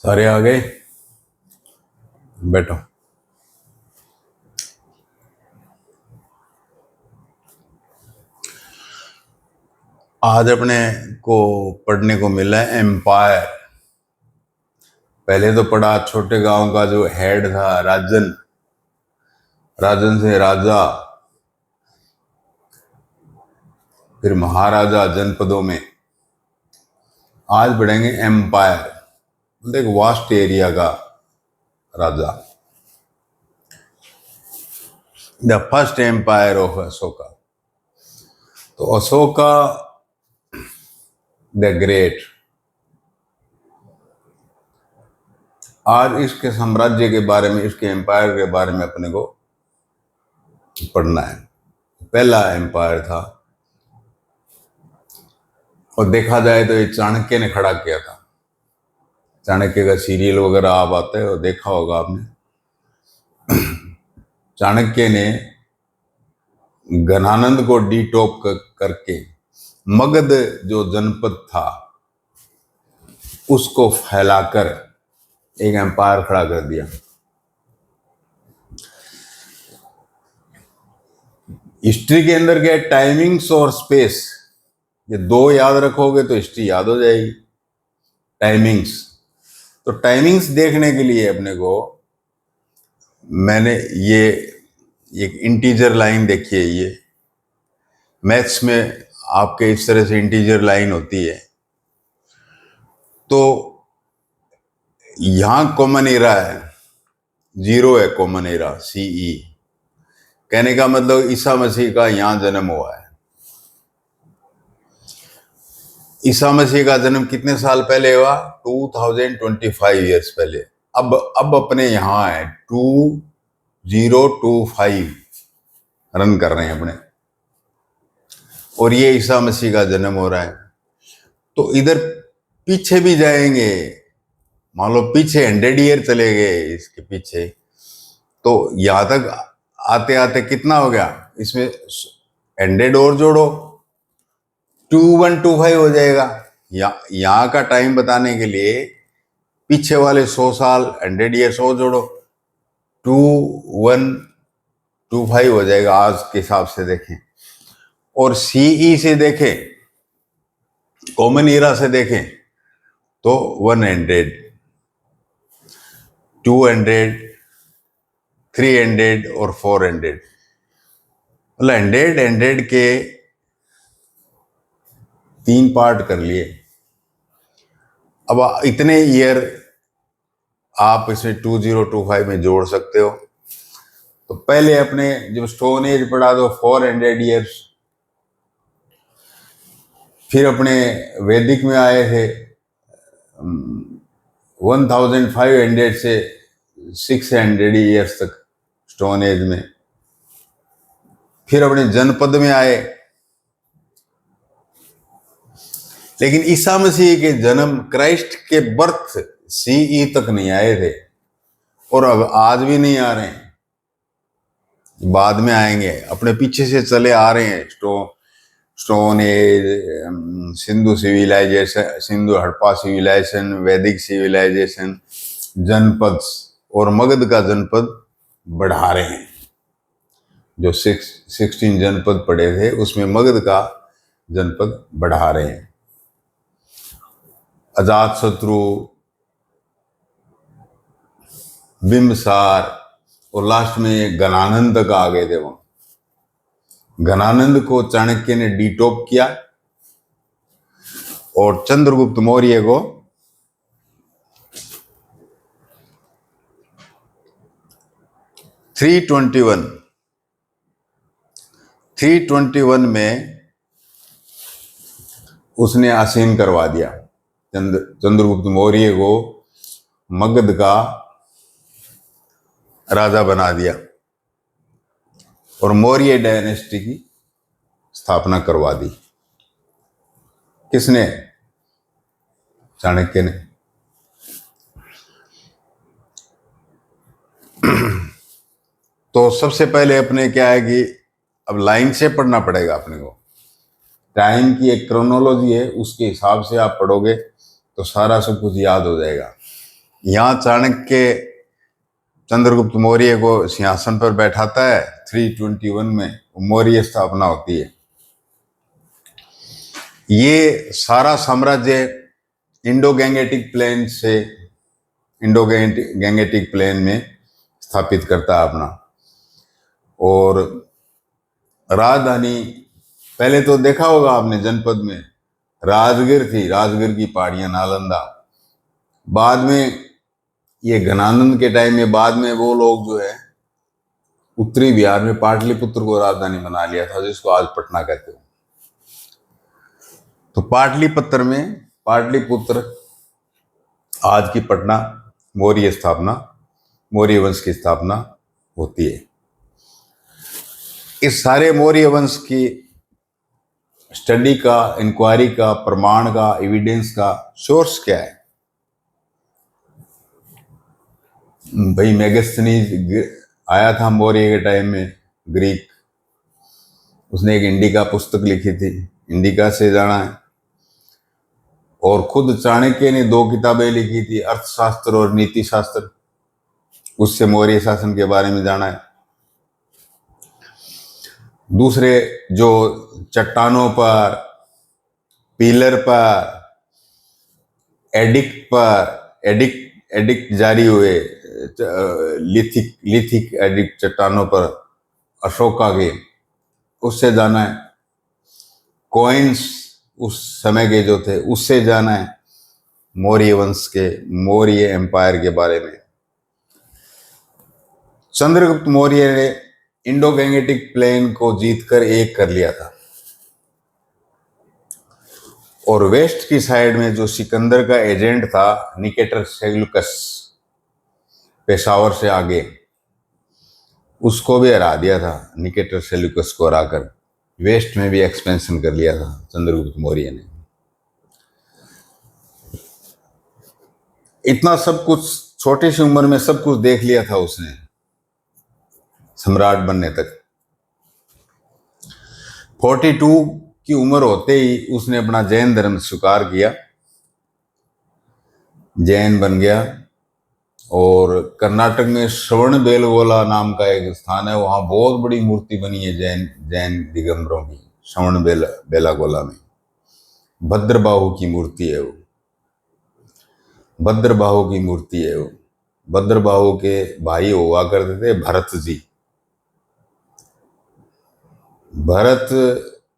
सारे आ गए। बैठो। आज अपने को पढ़ने को मिला है एम्पायर। पहले तो पढ़ा छोटे गांव का जो हेड था राजन, राजन से राजा, फिर महाराजा जनपदों में। आज पढ़ेंगे एम्पायर, मतलब एक वास्ट एरिया का राजा। The first empire of Ashoka. तो अशोका द ग्रेट। आज इसके साम्राज्य के बारे में, इसके एम्पायर के बारे में अपने को पढ़ना है। पहला एम्पायर था, और देखा जाए तो ये चाणक्य ने खड़ा किया था। चाणक्य का सीरियल वगैरह आप आते हैं और देखा होगा आपने। चाणक्य ने घनानंद को डीटॉप करके मगध जो जनपद था उसको फैलाकर एक एम्पायर खड़ा कर दिया। हिस्ट्री के अंदर क्या है, टाइमिंग्स और स्पेस, ये दो याद रखोगे तो हिस्ट्री याद हो जाएगी। टाइमिंग्स, तो टाइमिंग्स देखने के लिए अपने को मैंने ये एक इंटीजर लाइन देखी है। ये मैथ्स में आपके इस तरह से इंटीजर लाइन होती है। तो यहां कॉमन एरा है, 0 है कॉमन एरा, CE। कहने का मतलब ईसा मसीह का यहां जन्म हुआ है। ईसा मसीह का जन्म कितने साल पहले हुआ? 2025 ईयर्स पहले। अब अपने यहां है 2025 रन कर रहे हैं अपने, और ये ईसा मसीह का जन्म हो रहा है। तो इधर पीछे भी जाएंगे, मान लो पीछे 100 ईयर चले गए इसके पीछे, तो यहां तक आते आते कितना हो गया? इसमें 100 और जोड़ो, 2125 हो जाएगा। यहाँ का टाइम बताने के लिए पीछे वाले 100 साल 100 ईयर्स और जोड़ो, 2125 हो जाएगा आज के हिसाब से देखें। और CE से देखें, कॉमन ईरा से देखें तो 100, 200, 300 और 400, मतलब 100 के 3 पार्ट कर लिए। अब इतने ईयर आप इसमें 2025 में जोड़ सकते हो। तो पहले अपने जब स्टोन एज पढ़ा दो 400 ईयर्स, फिर अपने वैदिक में आए थे 1500 से 600 ईयर्स तक स्टोन एज में। फिर अपने जनपद में आए, लेकिन ईसा मसीह के जन्म, क्राइस्ट के बर्थ CE तक नहीं आए थे, और अब आज भी नहीं आ रहे हैं, बाद में आएंगे। अपने पीछे से चले आ रहे हैं stone age, Sindhu civilization, Sindhu Harappa civilization, Vedic civilization, Janapada, और मगध का जनपद बढ़ा रहे हैं। जो 16 जनपद पड़े थे उसमें मगध का जनपद बढ़ा रहे हैं। अजात शत्रु, बिंबसार, और लास्ट में घनानंद तक आ गए थे। वहां घनानंद को चाणक्य ने डीटॉप किया, और चंद्रगुप्त मौर्य को थ्री ट्वेंटी वन में उसने आसीन करवा दिया। चंद्रगुप्त मौर्य को मगध का राजा बना दिया, और मौर्य डायनेस्टी की स्थापना करवा दी। किसने? चाणक्य ने। तो सबसे पहले अपने क्या है कि अब लाइन से पढ़ना पड़ेगा अपने को। टाइम की एक क्रोनोलॉजी है, उसके हिसाब से आप पढ़ोगे तो सारा सब कुछ याद हो जाएगा। यहाँ चाणक्य चंद्रगुप्त मौर्य को सिंहासन पर बैठाता है 321 में, मौर्य स्थापना होती है। ये सारा साम्राज्य इंडो गैंगेटिक प्लेन में स्थापित करता है अपना। और राजधानी, पहले तो देखा होगा आपने जनपद में राजगीर थी, राजगीर की पहाड़ियां, नालंदा। बाद में ये घनानंद के टाइम में, बाद में वो लोग जो है उत्तरी बिहार में पाटलिपुत्र को राजधानी बना लिया था, जिसको आज पटना कहते हो। तो पाटलिपुत्र आज की पटना, मौर्य वंश की स्थापना होती है। इस सारे मौर्य वंश की स्टडी का, इंक्वायरी का, प्रमाण का, एविडेंस का सोर्स क्या है? भाई मेगस्थनीज आया था मौर्य के टाइम में, ग्रीक। उसने एक इंडिका पुस्तक लिखी थी, इंडिका से जाना है। और खुद चाणक्य ने 2 किताबें लिखी थी, अर्थशास्त्र और नीति शास्त्र, उससे मौर्य शासन के बारे में जाना है। दूसरे जो चट्टानों पर, पिलर पर, एडिक्ट जारी हुए, लिथिक एडिक्ट चट्टानों पर अशोका के, उससे जाना है। कॉइन्स उस समय के जो थे, उससे जाना है। मौर्य वंश के, मौर्य एम्पायर के बारे में। चंद्रगुप्त मौर्य ने इंडो गैंगेटिक प्लेन को जीतकर एक कर लिया था। और वेस्ट की साइड में जो सिकंदर का एजेंट था, निकेटर सेल्यूकस, पेशावर से आगे, उसको भी हरा दिया था। निकेटर सेल्यूकस को हराकर वेस्ट में भी एक्सपेंशन कर लिया था चंद्रगुप्त मौर्य ने। इतना सब कुछ छोटी सी उम्र में सब कुछ देख लिया था उसने, सम्राट बनने तक। 42 की उम्र होते ही उसने अपना जैन धर्म स्वीकार किया, जैन बन गया। और कर्नाटक में श्रवण बेलगोला नाम का एक स्थान है, वहां बहुत बड़ी मूर्ति बनी है जैन दिगंबरों की, श्रवण बेलागोला में। भद्रबाहु की मूर्ति है वो, भद्रबाहु की मूर्ति है वो। भद्रबाहु के भाई हुआ करते थे भरत जी। भरत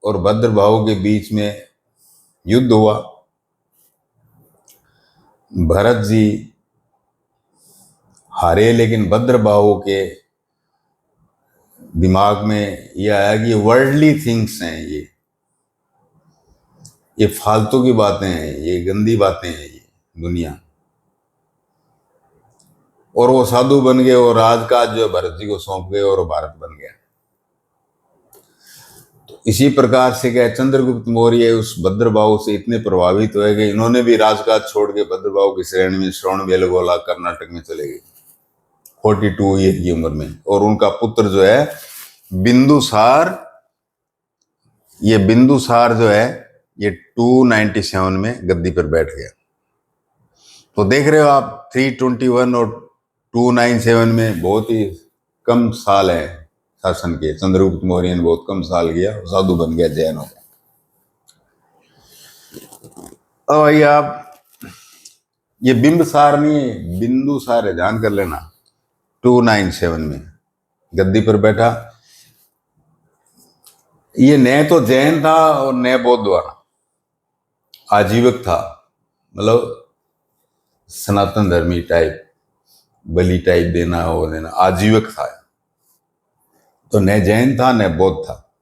और भद्रबाहु के बीच में युद्ध हुआ। भरत जी हारे, लेकिन भद्रबाहु के दिमाग में यह आया कि वर्ल्डली थिंग्स हैं, ये फालतू की बातें हैं, ये गंदी बातें हैं, ये दुनिया। और वो साधु बन गए और राजकाज जो भरत जी को सौंप गए और भारत बन गया। तो इसी प्रकार से क्या, चंद्रगुप्त मौर्य उस भद्रबाहु से इतने प्रभावित हुए कि इन्होंने भी राजकाज छोड़ के भद्रबाहु की श्रेणी में श्रवण बेलगोला कर्नाटक में चले गए 42 ईयर की उम्र में। और उनका पुत्र जो है बिंदुसार, ये बिंदुसार जो है ये 297 में गद्दी पर बैठ गया। तो देख रहे हो आप, 321 और 297 में बहुत ही कम साल है शासन के। चंद्रगुप्त मौर्य ने बहुत कम साल किया, साधु बन गया, जैन हो गया। अब भाई आप, ये बिंबसार नहीं है, बिंदुसार है, ध्यान कर लेना। 297 में गद्दी पर बैठा। ये न तो जैन था और न बौद्ध वाला, आजीवक था, मतलब सनातन धर्मी टाइप, बलि टाइप देना वो देना, आजीवक था। तो न जैन था न बौद्ध था।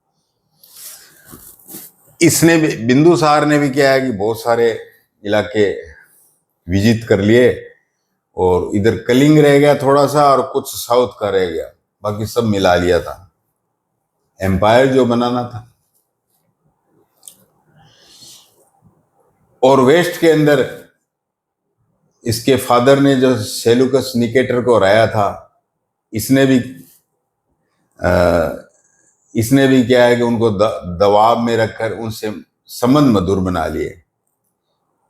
इसने भी, बिंदुसार ने भी क्या है कि बहुत सारे इलाके विजिट कर लिए, और इधर कलिंग रह गया थोड़ा सा और कुछ साउथ का रह गया, बाकी सब मिला लिया था, एम्पायर जो बनाना था। और वेस्ट के अंदर इसके फादर ने जो सेल्यूकस निकेटर को हराया था, इसने भी क्या है कि उनको दबाव में रखकर उनसे संबंध मधुर बना लिए।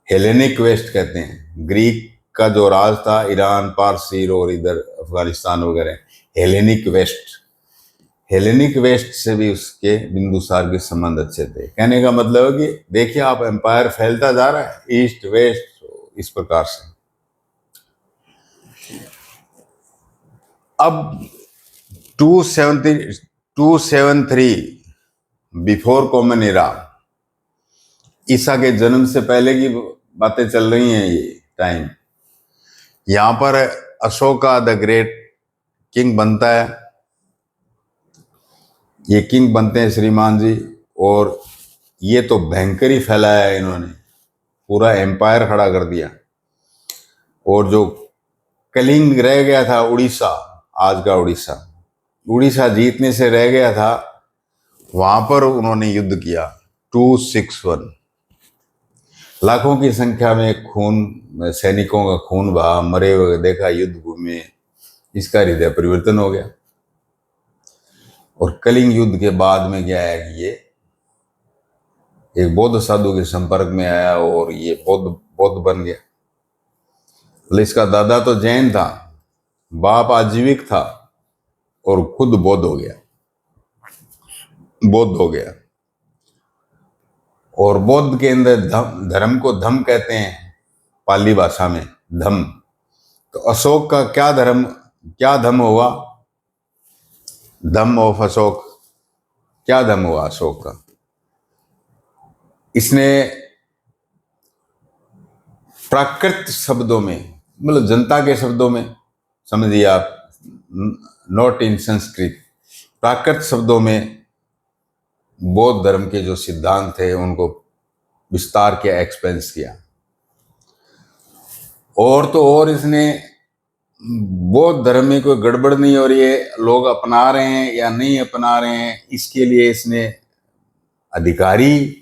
हेलेनिक वेस्ट कहते हैं, ग्रीक का जो राज था, ईरान, पारसी और इधर अफगानिस्तान वगैरह, हेलेनिक वेस्ट, हेलेनिक वेस्ट से भी उसके बिंदुसार के संबंध अच्छे थे। कहने का मतलब है कि देखिए आप, एम्पायर फैलता जा रहा है, ईस्ट वेस्ट, इस प्रकार से। अब 273 बिफोर कॉमन एरा, ईसा के जन्म से पहले की बातें चल रही हैं ये टाइम। यहां पर अशोका द ग्रेट किंग बनता है, ये किंग बनते हैं श्रीमान जी, और ये तो भयंकर ही फैलाया है इन्होंने, पूरा एम्पायर खड़ा कर दिया। और जो कलिंग रह गया था, उड़ीसा, आज का उड़ीसा, उड़ीसा जीतने से रह गया था, वहां पर उन्होंने युद्ध किया। 261 लाखों की संख्या में खून, सैनिकों का खून बहा, मरे हुए देखा युद्ध भूमि में, इसका हृदय परिवर्तन हो गया। और कलिंग युद्ध के बाद में क्या है कि ये एक बौद्ध साधु के संपर्क में आया और ये बौद्ध बन गया। इसका दादा तो जैन था, बाप आजीविक था, और खुद बौद्ध हो गया, बौद्ध हो गया। और बौद्ध के अंदर धर्म को धम कहते हैं, पाली भाषा में धम। तो अशोक का क्या धम हुआ, धम ऑफ अशोक, क्या धम हुआ अशोक का? इसने प्राकृत शब्दों में, मतलब जनता के शब्दों में समझिए आप, नॉट इन संस्कृत, प्राकृत शब्दों में बौद्ध धर्म के जो सिद्धांत थे उनको विस्तार किया, एक्सपेंस किया। और तो और इसने बौद्ध धर्म में कोई गड़बड़ नहीं हो रही है, लोग अपना रहे हैं या नहीं अपना रहे हैं, इसके लिए इसने अधिकारी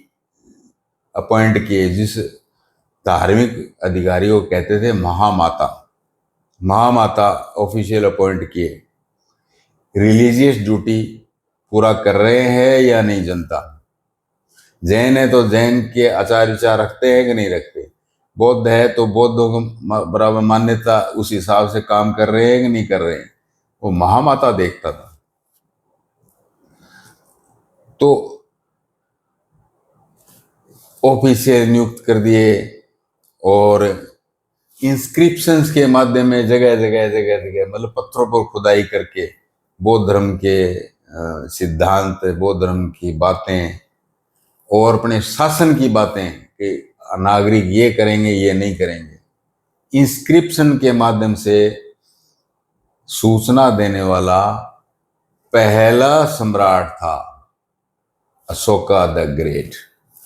अपॉइंट किए, जिस धार्मिक अधिकारी को कहते थे महामाता, महामाता ऑफिशियल अपॉइंट किए। रिलीजियस ड्यूटी पूरा कर रहे हैं या नहीं जनता? जैन है तो जैन के आचार विचार रखते हैं कि नहीं रखते? बौद्ध है तो बौद्धों को बराबर मान्यता, उस हिसाब से काम कर रहे हैं कि नहीं कर रहे हैं? वो महामाता देखता था। तो ऑफिसियल नियुक्त कर दिए, और इंस्क्रिप्शंस के माध्यम में जगह जगह मतलब पत्थरों पर खुदाई करके बौद्ध धर्म के सिद्धांत, बौद्ध धर्म की बातें और अपने शासन की बातें कि नागरिक ये करेंगे ये नहीं करेंगे, इंस्क्रिप्शन के माध्यम से सूचना देने वाला पहला सम्राट था अशोका द ग्रेट।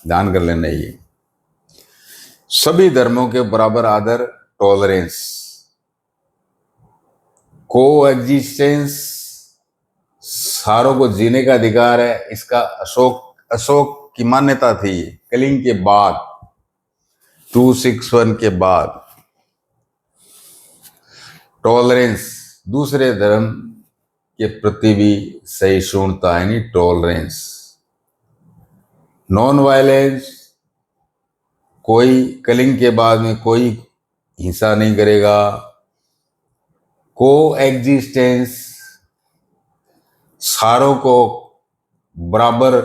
ध्यान कर लेना, ये सभी धर्मों के बराबर आदर, टॉलरेंस, को एग्जिस्टेंस, सारों को जीने का अधिकार है, इसका अशोक की मान्यता थी। कलिंग के बाद, 261 के बाद, टॉलरेंस, दूसरे धर्म के प्रति भी सहिष्णुता, यानी टॉलरेंस, नॉन वायलेंस, कोई कलिंग के बाद में कोई हिंसा नहीं करेगा, को एग्जिस्टेंस, सारों को बराबर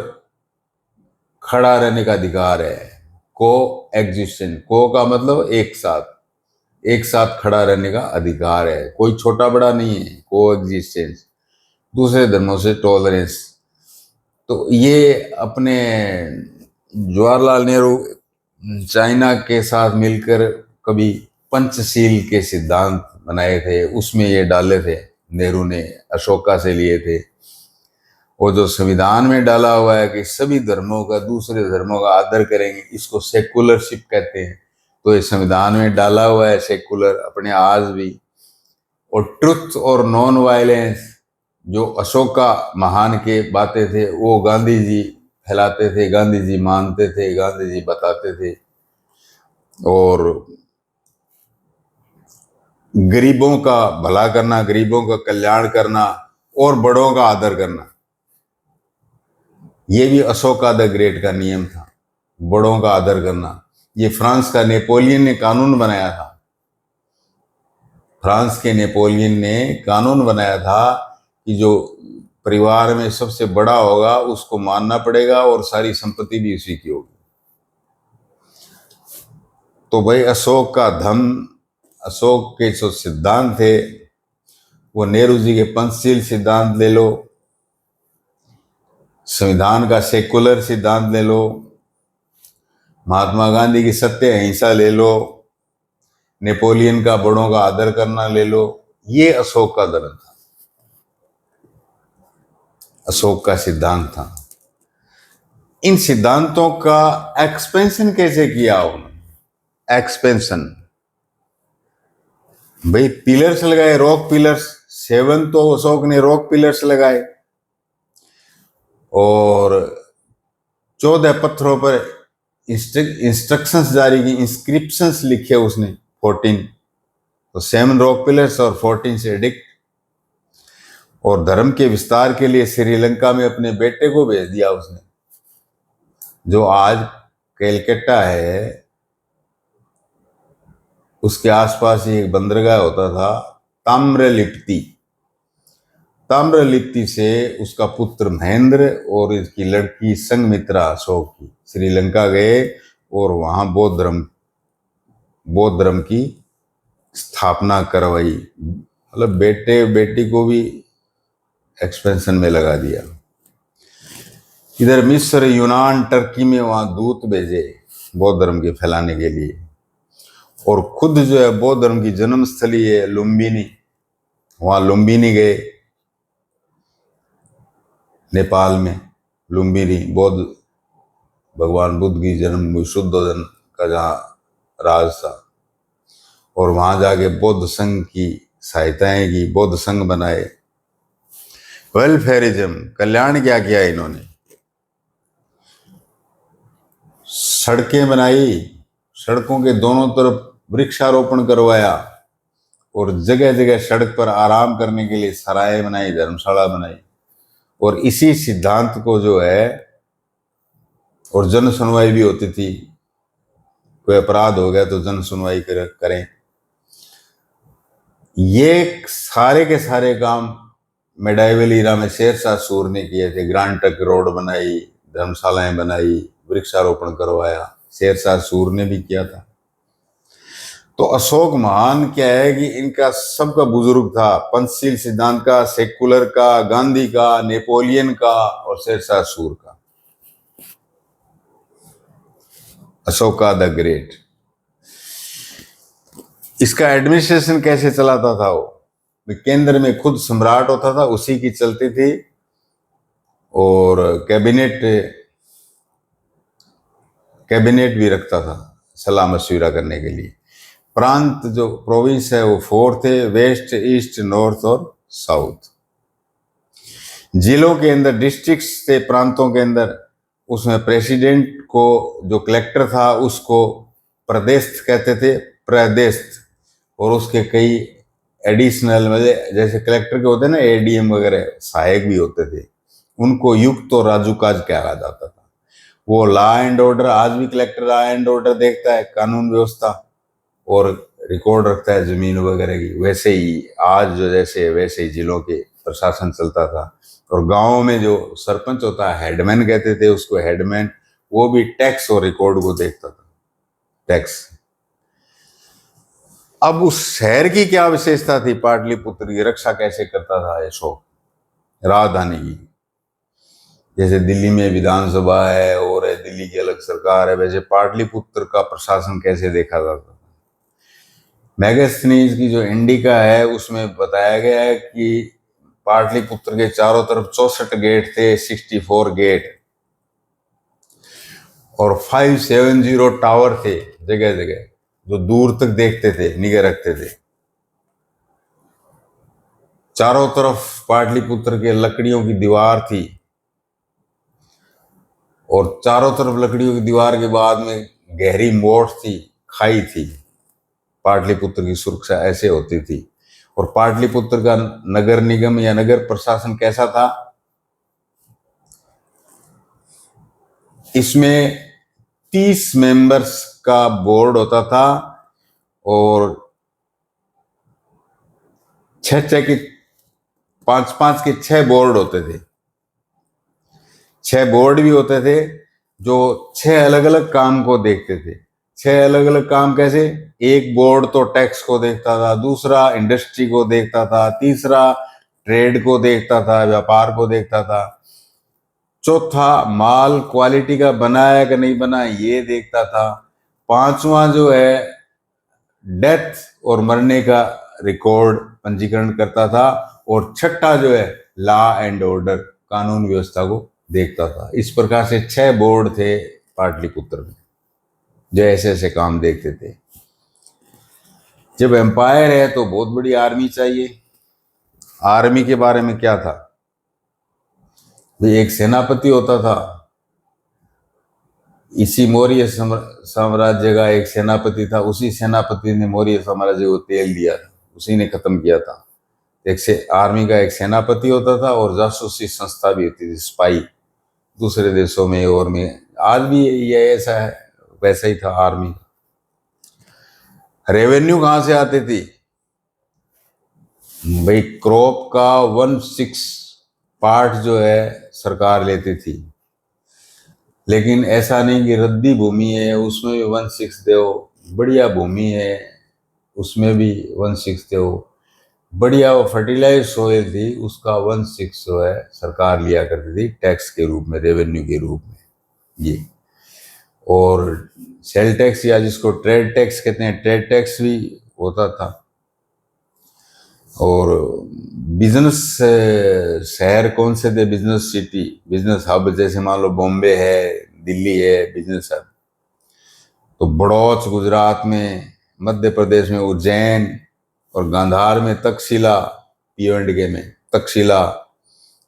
खड़ा रहने का अधिकार है। को एग्जिस्टेंस, को का मतलब एक साथ खड़ा रहने का अधिकार है, कोई छोटा बड़ा नहीं है। को एग्जिस्टेंस, दूसरे धर्मों से टॉलरेंस। तो ये अपने जवाहरलाल नेहरू चाइना के साथ मिलकर कभी पंचशील के सिद्धांत बनाए थे, उसमें ये डाले थे, नेहरू ने अशोका से लिए थे। और जो संविधान में डाला हुआ है कि सभी धर्मों का, दूसरे धर्मों का आदर करेंगे, इसको सेकुलरशिप कहते हैं। तो ये संविधान में डाला हुआ है सेकुलर, अपने आज भी। और ट्रुथ और नॉन वायलेंस, जो अशोका महान के बातें थे, वो गांधी जी फैलाते थे, गांधी जी मानते थे, गांधी जी बताते थे। और गरीबों का भला करना, गरीबों का कल्याण करना, और बड़ों का आदर करना, ये भी अशोका द ग्रेट का नियम था, बड़ों का आदर करना। ये फ्रांस का नेपोलियन ने कानून बनाया था। फ्रांस के नेपोलियन ने कानून बनाया था कि जो परिवार में सबसे बड़ा होगा उसको मानना पड़ेगा और सारी संपत्ति भी उसी की होगी। तो भाई अशोक का धम्म, अशोक के जो सिद्धांत थे वो नेहरू जी के पंचशील सिद्धांत ले लो, संविधान का सेकुलर सिद्धांत ले लो, महात्मा गांधी की सत्य अहिंसा ले लो, नेपोलियन का बड़ों का आदर करना ले लो, ये अशोक का धर्म था, अशोक का सिद्धांत था। इन सिद्धांतों का एक्सपेंशन कैसे किया उन्होंने? एक्सपेंशन भाई पिलर्स लगाए, रॉक पिलर्स, 7 तो अशोक ने रॉक पिलर्स लगाए और 14 पत्थरों पर इंस्ट्रक्शंस जारी की, इंस्क्रिप्शंस लिखे उसने 14, तो 7 रॉक पिलर्स और 14 से एडिक्ट। और धर्म के विस्तार के लिए श्रीलंका में अपने बेटे को भेज दिया उसने, जो आज कलकत्ता है उसके आसपास ही एक बंदरगाह होता था ताम्रलिप्ति। ताम्रलिप्ति से उसका पुत्र महेंद्र और इसकी लड़की संघमित्रा अशोक की श्रीलंका गए और वहां बौद्ध धर्म की स्थापना करवाई। मतलब बेटे बेटी को भी एक्सपेंशन में लगा दिया। इधर मिस्र, यूनान, टर्की में वहां दूत भेजे बौद्ध धर्म के फैलाने के लिए। और खुद जो है बौद्ध धर्म की जन्मस्थली है लुम्बिनी, वहां लुम्बिनी गए, नेपाल में लुम्बिनी बौद्ध भगवान बुद्ध की जन्मभूमि शुद्धोधन का जहाँ राज था। और वहां जाके बौद्ध संघ की सहायताएं की, बौद्ध संघ बनाए। वेलफेयरिज्म, कल्याण क्या किया इन्होंने? सड़कें बनाई, सड़कों के दोनों तरफ वृक्षारोपण करवाया और जगह जगह सड़क पर आराम करने के लिए सराय बनाई, धर्मशाला बनाई। और इसी सिद्धांत को जो है, और जन सुनवाई भी होती थी, कोई अपराध हो गया तो जन सुनवाई करें। ये सारे के सारे काम मेडाइवल ईरा में शेरशाह सूर ने किए थे। ग्रांड ट्रंक रोड बनाई, धर्मशालाएं बनाई, वृक्षारोपण करवाया, शेरशाह सूर ने भी किया था। तो अशोक महान क्या है कि इनका सबका बुजुर्ग था, पंचशील सिद्धांत का, सेकुलर का, गांधी का, नेपोलियन का और शेरशाह सूर का। Ashoka the great. इसका एडमिनिस्ट्रेशन कैसे चलाता था वो? केंद्र में खुद सम्राट होता था, उसी की चलती थी। और कैबिनेट भी रखता था सलाह मशविरा करने के लिए। प्रांत जो प्रोविंस है वो 4 थे, वेस्ट, ईस्ट, नॉर्थ और साउथ। जिलों के अंदर डिस्ट्रिक्ट्स थे, प्रांतों के अंदर। उसमें प्रेसिडेंट को, जो कलेक्टर था, उसको प्रदेश कहते थे, प्रदेश। और उसके कई एडिशनल, मतलब जैसे कलेक्टर के होते हैं ना एडीएम वगैरह, सहायक भी होते थे, उनको युक्त और राजूकाज कहा जाता था। वो लॉ एंड ऑर्डर, आज भी कलेक्टर लॉ एंड ऑर्डर देखता है, कानून व्यवस्था और रिकॉर्ड रखता है जमीन वगैरह की। वैसे ही आज जो जैसे वैसे ही जिलों के प्रशासन चलता था। और गांवों में जो सरपंच होता है, हेडमैन कहते थे उसको, हेडमैन, वो भी टैक्स और रिकॉर्ड को देखता था, टैक्स। अब उस शहर की क्या विशेषता थी? पाटलिपुत्र की रक्षा कैसे करता था अशोक? राजधानी की, जैसे दिल्ली में विधानसभा है और है, दिल्ली की अलग सरकार है, वैसे पाटलिपुत्र का प्रशासन कैसे देखा जाता था? मैगस्थनीज की जो इंडिका है उसमें बताया गया है कि पाटलिपुत्र के चारों तरफ 64 गेट थे, 64 गेट, और 570 टावर थे जगह जगह, जो दूर तक देखते थे, निगाह रखते थे। चारों तरफ पाटलिपुत्र के लकड़ियों की दीवार थी, और चारों तरफ लकड़ियों की दीवार के बाद में गहरी मोट थी, खाई थी। पाटलिपुत्र की सुरक्षा ऐसे होती थी। और पाटलिपुत्र का नगर निगम या नगर प्रशासन कैसा था? इसमें 30 मेंबर्स का बोर्ड होता था, और छह छह के पांच पांच के 6 बोर्ड होते थे। 6 बोर्ड भी होते थे जो 6 अलग अलग काम को देखते थे। 6 अलग अलग काम कैसे? एक बोर्ड तो टैक्स को देखता था, दूसरा इंडस्ट्री को देखता था, तीसरा ट्रेड को देखता था, व्यापार को देखता था, चौथा माल क्वालिटी का बना है कि नहीं बना ये देखता था, पांचवा जो है डेथ और मरने का रिकॉर्ड पंजीकरण करता था, और छठा जो है लॉ एंड ऑर्डर कानून व्यवस्था को देखता था। इस प्रकार से 6 बोर्ड थे पाटलिपुत्र में जो ऐसे ऐसे काम देखते थे। जब एम्पायर है तो बहुत बड़ी आर्मी चाहिए। आर्मी के बारे में क्या था? एक सेनापति होता था। इसी मौर्य साम्राज्य का एक सेनापति था, उसी सेनापति ने मौर्य साम्राज्य को तेल दिया था, उसी ने खत्म किया था। एक से आर्मी का एक सेनापति होता था और जासूसी संस्था भी होती थी, स्पाई, दूसरे देशों में और में। आज भी ये ऐसा है, वैसा ही था आर्मी। रेवेन्यू कहां से आती थी भाई? क्रॉप का 1/6 पार्ट जो है सरकार लेती थी। लेकिन ऐसा नहीं कि रद्दी भूमि है उसमें भी 1/6 दो, बढ़िया भूमि है उसमें भी 1/6 दो, बढ़िया वो फर्टिलाइज सोइल थी उसका 1/6 जो है सरकार लिया करती थी टैक्स के रूप में, रेवेन्यू के रूप में ये। और सेल टैक्स या जिसको ट्रेड टैक्स कहते हैं, ट्रेड टैक्स भी होता था। और बिजनेस शहर कौन से थे? बिजनेस सिटी, बिजनेस हब, जैसे मान लो बॉम्बे है, दिल्ली है बिजनेस हब, तो बड़ौच गुजरात में, मध्य प्रदेश में उज्जैन, और गांधार में तक्षशिला, पीओएंडके में तक्षशिला,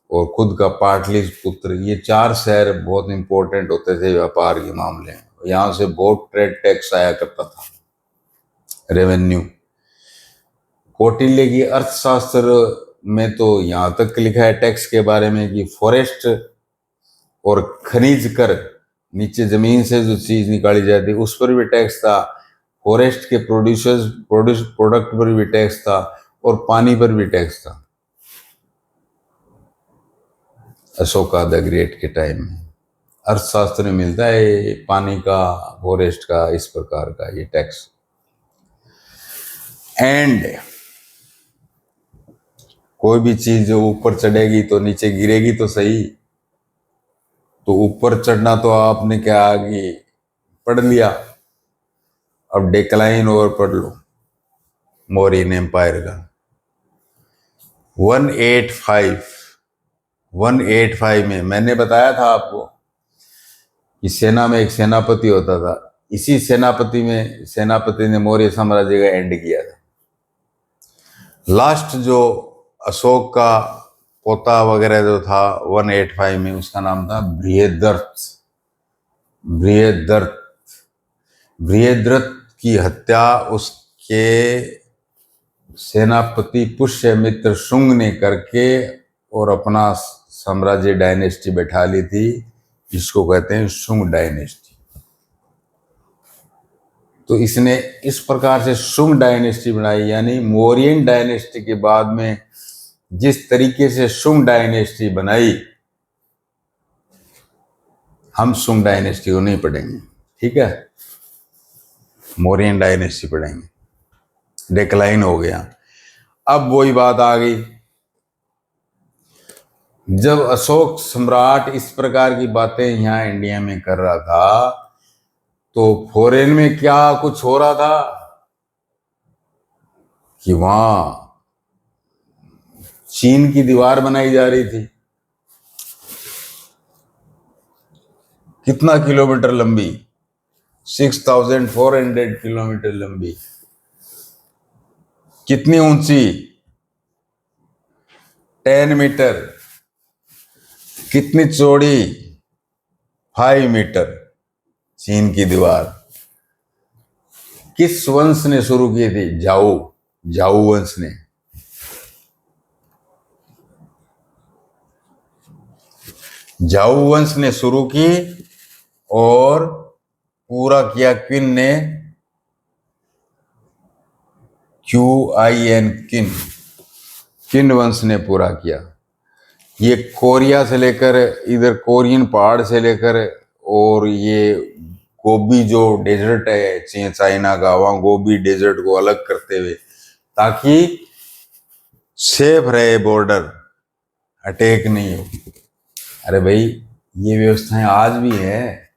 और खुद का पाटलिपुत्र। ये 4 शहर बहुत इंपॉर्टेंट होते थे व्यापार के मामले में। यहाँ से बहुत ट्रेड टैक्स आया करता था, रेवेन्यू। कौटिल्य की अर्थशास्त्र में तो यहाँ तक लिखा है टैक्स के बारे में कि फॉरेस्ट और खनिज कर, नीचे जमीन से जो चीज निकाली जाती उस पर भी टैक्स था, फॉरेस्ट के प्रोडक्ट पर भी टैक्स था, और पानी पर भी टैक्स था अशोका द ग्रेट के टाइम में। अर्थशास्त्र में मिलता है पानी का, फॉरेस्ट का, इस प्रकार का ये टैक्स। एंड कोई भी चीज जो ऊपर चढ़ेगी तो नीचे गिरेगी तो सही। तो ऊपर चढ़ना तो आपने क्या कि पढ़ लिया, अब डिक्लाइन और पढ़ लो मौर्यन एम्पायर का। 185 में मैंने बताया था आपको कि सेना में एक सेनापति होता था। इसी सेनापति ने मौर्य साम्राज्य का एंड किया था। लास्ट जो अशोक का पोता वगैरह जो था 185 में, उसका नाम था बृहद्रथ। बृहद्रथ की हत्या उसके सेनापति पुष्यमित्र शुंग ने करके और अपना साम्राज्य डायनेस्टी बैठा ली थी, जिसको कहते हैं शुंग डायनेस्टी। तो इसने इस प्रकार से शुंग डायनेस्टी बनाई, यानी मौर्यन डायनेस्टी के बाद में जिस तरीके से शुंग डायनेस्टी बनाई, हम शुंग डायनेस्टी को नहीं पढ़ेंगे, ठीक है, मौर्यन डायनेस्टी पढ़ेंगे। डिक्लाइन हो गया। अब वही बात आ गई, जब अशोक सम्राट इस प्रकार की बातें यहाँ इंडिया में कर रहा था तो फॉरेन में क्या कुछ हो रहा था कि वहां चीन की दीवार बनाई जा रही थी। कितना किलोमीटर लंबी? 6400 किलोमीटर लंबी। कितनी ऊंची? 10 मीटर। कितनी चौड़ी? 5 मीटर। चीन की दीवार किस वंश ने शुरू की थी? जाऊ वंश ने। जाऊ वंश ने शुरू की और पूरा किया किन ने? QIN, किन। किन वंश ने पूरा किया। ये कोरिया से लेकर इधर कोरियन पहाड़ से लेकर और ये गोबी जो डेजर्ट है चाइना का, वहां गोबी डेजर्ट को अलग करते हुए ताकि सेफ रहे बॉर्डर, अटैक नहीं हो। अरे भाई ये व्यवस्थाएं आज भी है।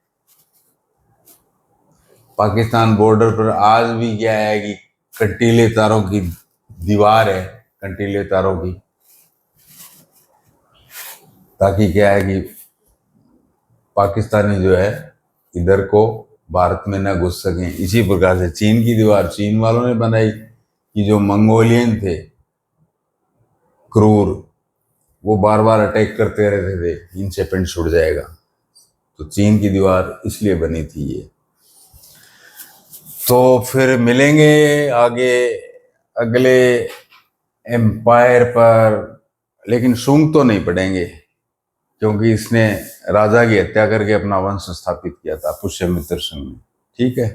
पाकिस्तान बॉर्डर पर आज भी क्या है कि कंटीले तारों की दीवार है, कंटीले तारों की, ताकि क्या है कि पाकिस्तानी जो है इधर को भारत में ना घुस सकें। इसी प्रकार से चीन की दीवार चीन वालों ने बनाई कि जो मंगोलियन थे क्रूर, वो बार बार अटैक करते रहते थे, इनसे पिंड छूट जाएगा, तो चीन की दीवार इसलिए बनी थी ये। तो फिर मिलेंगे आगे अगले एम्पायर पर, लेकिन शुंग तो नहीं पढ़ेंगे क्योंकि इसने राजा की हत्या करके अपना वंश स्थापित किया था पुष्यमित्र सिंह ने। ठीक है।